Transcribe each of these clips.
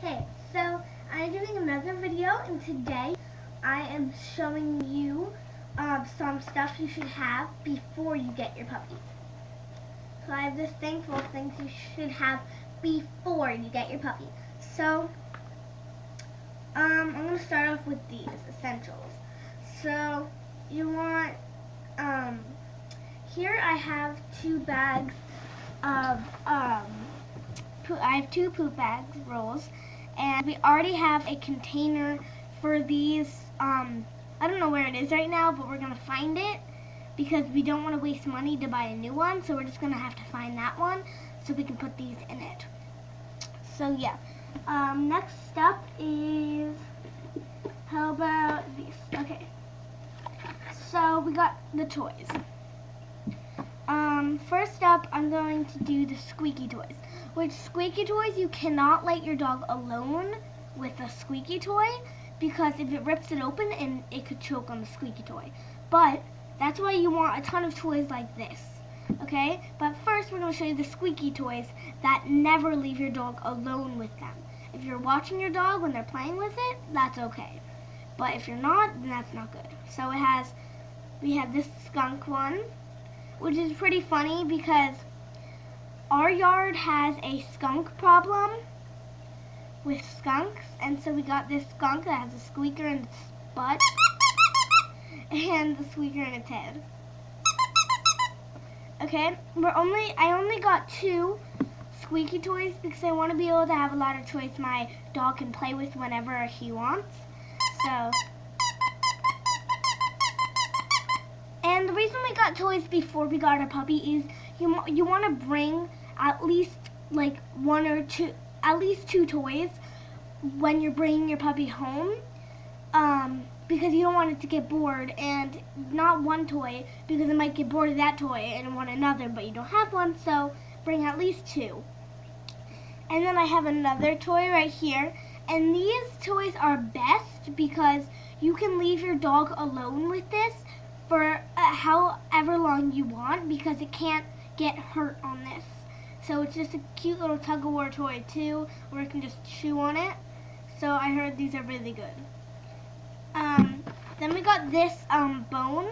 Hey, so I'm doing another video, and today I am showing you some stuff you should have before you get your puppy. So I have this thing full of things you should have before you get your puppy. So I'm going to start off with these essentials. So you want, here I have 2 bags of, I have 2 poop bags rolls, and we already have a container for these. I don't know where it is right now, but we're going to find it because we don't want to waste money to buy a new one, so we're just going to have to find that one so we can put these in it. So yeah, next up is, how about these? Okay, so we got the toys. First up, I'm going to do the squeaky toys. With squeaky toys, you cannot let your dog alone with a squeaky toy because if it rips it open, and it could choke on the squeaky toy. But that's why you want a ton of toys like this, okay? But first, we're going to show you the squeaky toys that never leave your dog alone with them. If you're watching your dog when they're playing with it, that's okay. But if you're not, then that's not good. So we have this skunk one, which is pretty funny because our yard has a skunk problem with skunks, and so we got this skunk that has a squeaker in its butt and the squeaker in its head. Okay, I only got 2 squeaky toys because I want to be able to have a lot of toys my dog can play with whenever he wants. So, and the reason we got toys before we got our puppy is you want to bring at least like 1 or 2, at least 2 toys when you're bringing your puppy home, because you don't want it to get bored, and not 1 toy because it might get bored of that toy and want another, but you don't have one, so bring at least 2. And then I have another toy right here, and these toys are best because you can leave your dog alone with this for however long you want because it can't get hurt on this. So it's just a cute little tug-of-war toy too, where it can just chew on it. So I heard these are really good. Then we got this bone.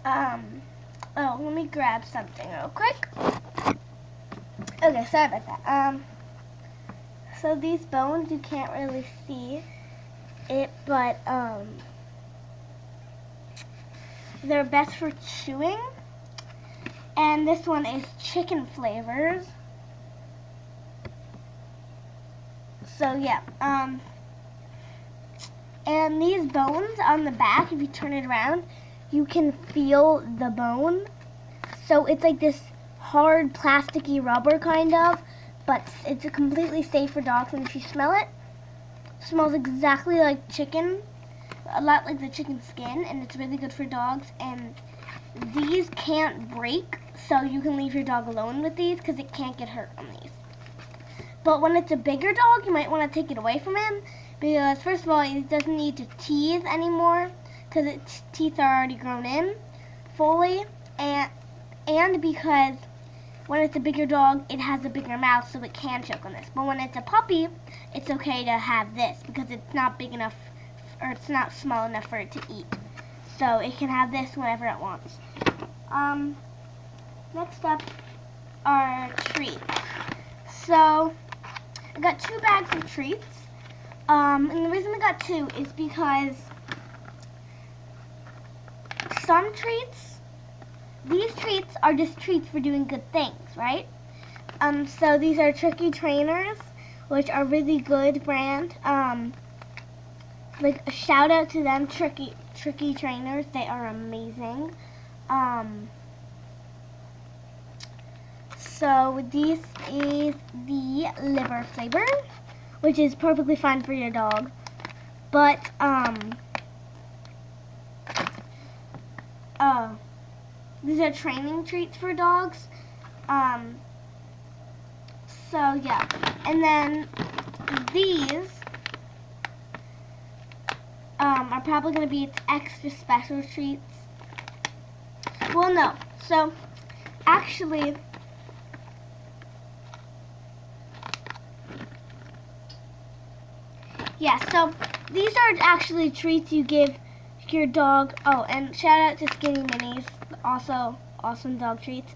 Oh, let me grab something real quick. Okay, sorry about that. So these bones, you can't really see it, but they're best for chewing. And this one is chicken flavors. So yeah, and these bones on the back, if you turn it around, you can feel the bone. So it's like this hard plasticky rubber kind of, but it's completely safe for dogs, and if you smell it, it smells exactly like chicken, a lot like the chicken skin, and it's really good for dogs. And these can't break, so you can leave your dog alone with these because it can't get hurt on these. But when it's a bigger dog, you might want to take it away from him because, first of all, it doesn't need to teeth anymore because its teeth are already grown in fully, and because when it's a bigger dog, it has a bigger mouth, so it can choke on this. But when it's a puppy, it's okay to have this because it's not big enough, or it's not small enough for it to eat. So it can have this whenever it wants. Next up are treats. So I got 2 bags of treats. And the reason I got 2 is because some treats, these treats are just treats for doing good things, right? So these are Tricky Trainers, which are really good brand. Like a shout out to them, Tricky Trainers. They are amazing. So this is the liver flavor, which is perfectly fine for your dog. But these are training treats for dogs. So yeah, and then these are probably going to be its extra special treats. Well, no. So actually, Yeah, so these are actually treats you give your dog. Oh, and shout out to Skinny Minis, also awesome dog treats.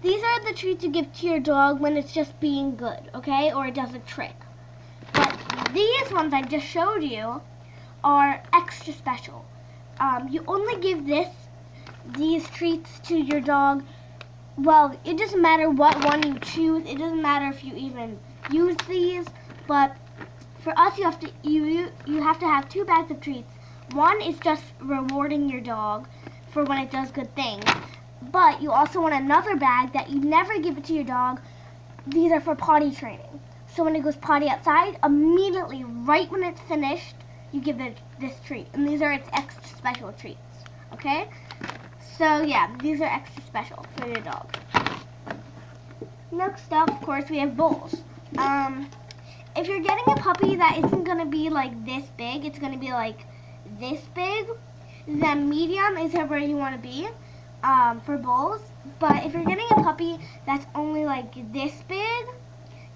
These are the treats you give to your dog when it's just being good, okay, or it does a trick. But these ones I just showed you are extra special. You only give these treats to your dog. Well, it doesn't matter what one you choose. It doesn't matter if you even use these, but for us, you have to have 2 bags of treats. One is just rewarding your dog for when it does good things, but you also want another bag that you never give it to your dog. These are for potty training. So when it goes potty outside, immediately, right when it's finished, you give it this treat. And these are its extra special treats, okay? So yeah, these are extra special for your dog. Next up, of course, we have bowls. If you're getting a puppy that isn't going to be like this big, it's going to be like this big, then medium is where you want to be for bowls. But if you're getting a puppy that's only like this big,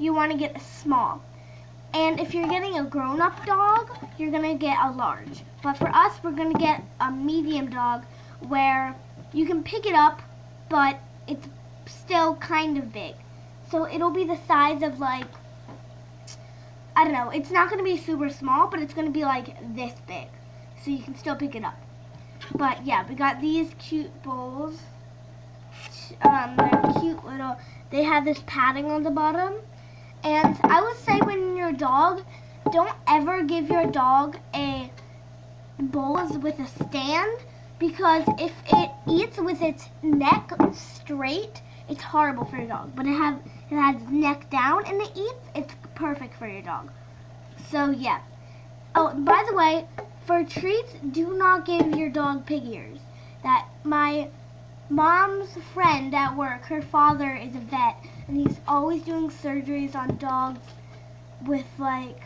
you want to get a small. And if you're getting a grown-up dog, you're going to get a large. But for us, we're going to get a medium dog where you can pick it up, but it's still kind of big. So it'll be the size of like, I don't know, it's not going to be super small, but it's going to be like this big. So you can still pick it up. But yeah, we got these cute bowls. They're cute little, they have this padding on the bottom. And I would say when your dog, don't ever give your dog a bowls with a stand, because if it eats with its neck straight, it's horrible for your dog. But it has its neck down and it eats, it's perfect for your dog. So yeah. Oh, by the way, for treats, do not give your dog pig ears. That my mom's friend at work, her father is a vet, and he's always doing surgeries on dogs with like,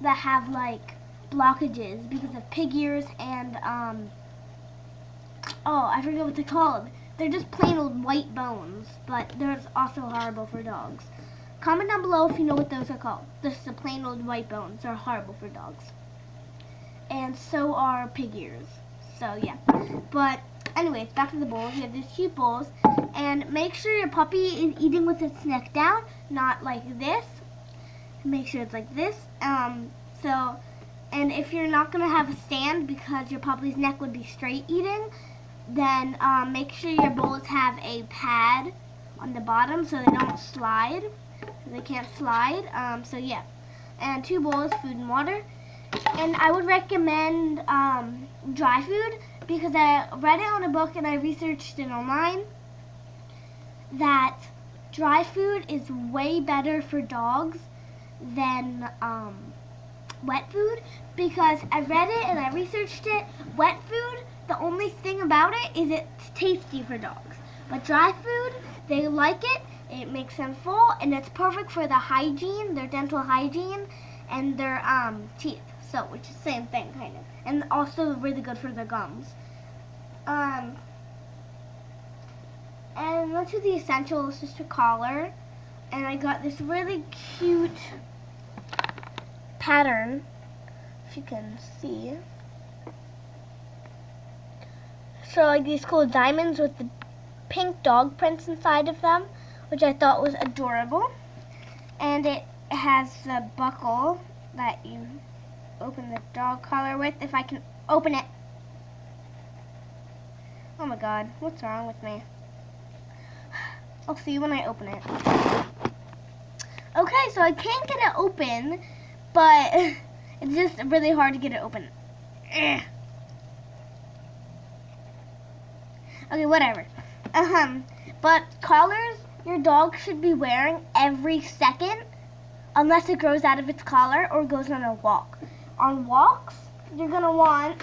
that have like blockages because of pig ears and oh, I forget what they're called. They're just plain old white bones, but they're also horrible for dogs. Comment down below if you know what those are called. Just the plain old white bones are horrible for dogs. And so are pig ears. So yeah. But anyways, back to the bowls. You have these cute bowls. And make sure your puppy is eating with its neck down, not like this. Make sure it's like this. And if you're not going to have a stand because your puppy's neck would be straight eating, then make sure your bowls have a pad on the bottom so they don't slide. They can't slide. So yeah. And 2 bowls, food and water. And I would recommend dry food because I read it on a book and I researched it online that dry food is way better for dogs than wet food, because I read it and I researched it. Wet food, the only thing about it is it's tasty for dogs. But dry food, they like it, it makes them full, and it's perfect for the hygiene, their dental hygiene, and their teeth. So, which is the same thing, kind of. And also really good for their gums. And let's do the essentials, just a collar. And I got this really cute pattern, if you can see. So like these cool diamonds with the pink dog prints inside of them, which I thought was adorable. And it has the buckle that you open the dog collar with, if I can open it. Oh my god, what's wrong with me? I'll see you when I open it. Okay, so I can't get it open, but it's just really hard to get it open. Ugh. Okay, whatever. But collars, your dog should be wearing every second, unless it grows out of its collar or goes on a walk. On walks, you're gonna want,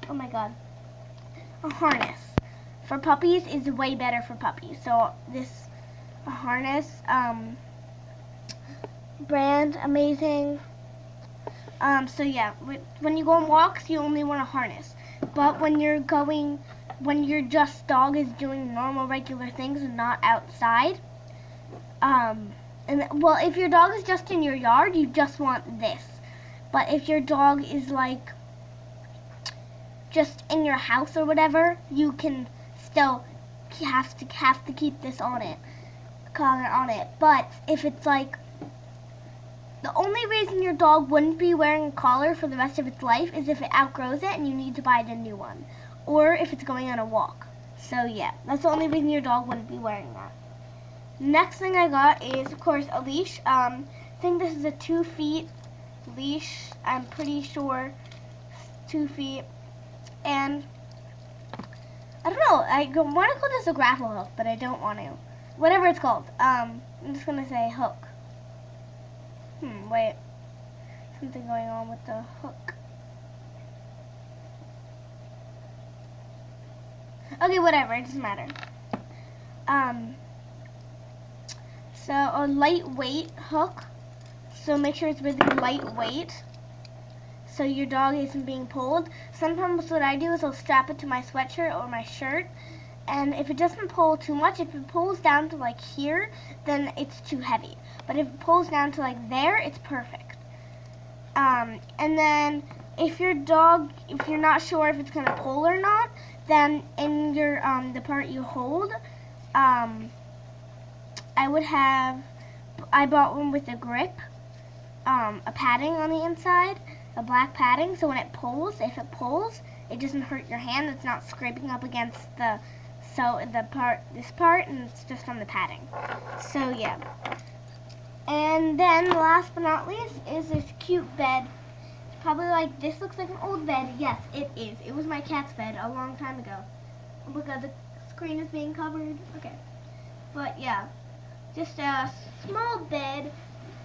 oh my god, a harness. For puppies is way better for puppies. So this harness, brand, amazing. So yeah, when you go on walks, you only want a harness. But when your dog is doing normal, regular things and not outside, And well, if your dog is just in your yard, you just want this. But if your dog is like just in your house or whatever, you can still have to keep this on it, collar on it. But if it's like, the only reason your dog wouldn't be wearing a collar for the rest of its life is if it outgrows it and you need to buy it a new one, or if it's going on a walk. So yeah, that's the only reason your dog wouldn't be wearing that. Next thing I got is, of course, a leash. I think this is a 2 feet leash. I'm pretty sure 2 feet. And I don't know, I want to call this a grapple hook, but I don't want to. Whatever it's called. I'm just going to say hook. Wait. Something going on with the hook. Okay, whatever, it doesn't matter. So a lightweight hook. So make sure it's really lightweight, so your dog isn't being pulled. Sometimes what I do is I'll strap it to my sweatshirt or my shirt, and if it doesn't pull too much, if it pulls down to like here, then it's too heavy. But if it pulls down to like there, it's perfect. And then if your dog, if you're not sure if it's gonna pull or not, then in your the part you hold, I bought one with a grip, a padding on the inside, a black padding, so when it pulls, if it pulls, it doesn't hurt your hand. It's not scraping up against this part, and it's just on the padding. So yeah. And then last but not least is this cute bed. It's probably like, this looks like an old bed. Yes, it is. It was my cat's bed a long time ago. Look, the screen is being covered. Okay. But yeah, just a small bed,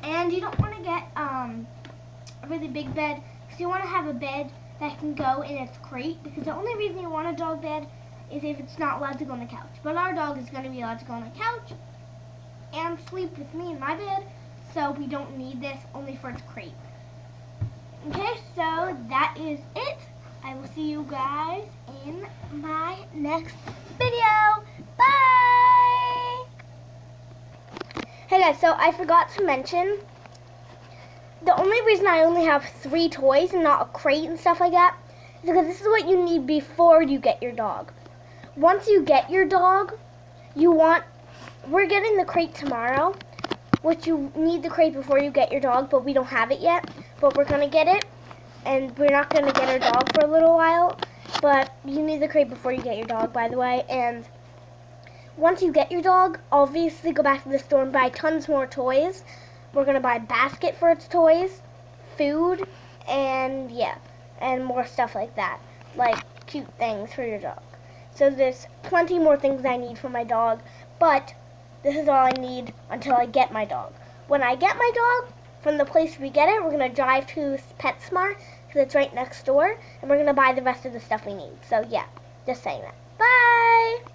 and you don't want to get a really big bed, because you want to have a bed that can go in its crate, because the only reason you want a dog bed is if it's not allowed to go on the couch. But our dog is going to be allowed to go on the couch and sleep with me in my bed, so we don't need this, only for its crate. Okay, so that is it. I will see you guys in my next video. Bye! Hey guys, so I forgot to mention, the only reason I only have 3 toys and not a crate and stuff like that is because this is what you need before you get your dog. Once you get your dog, we're getting the crate tomorrow, which you need the crate before you get your dog, but we don't have it yet, but we're going to get it, and we're not going to get our dog for a little while, but you need the crate before you get your dog, by the way. And once you get your dog, obviously go back to the store and buy tons more toys. We're going to buy a basket for its toys, food, and yeah, and more stuff like that, like cute things for your dog. So there's plenty more things I need for my dog, but this is all I need until I get my dog. When I get my dog, from the place we get it, we're going to drive to PetSmart, because it's right next door, and we're going to buy the rest of the stuff we need. So yeah, just saying that. Bye!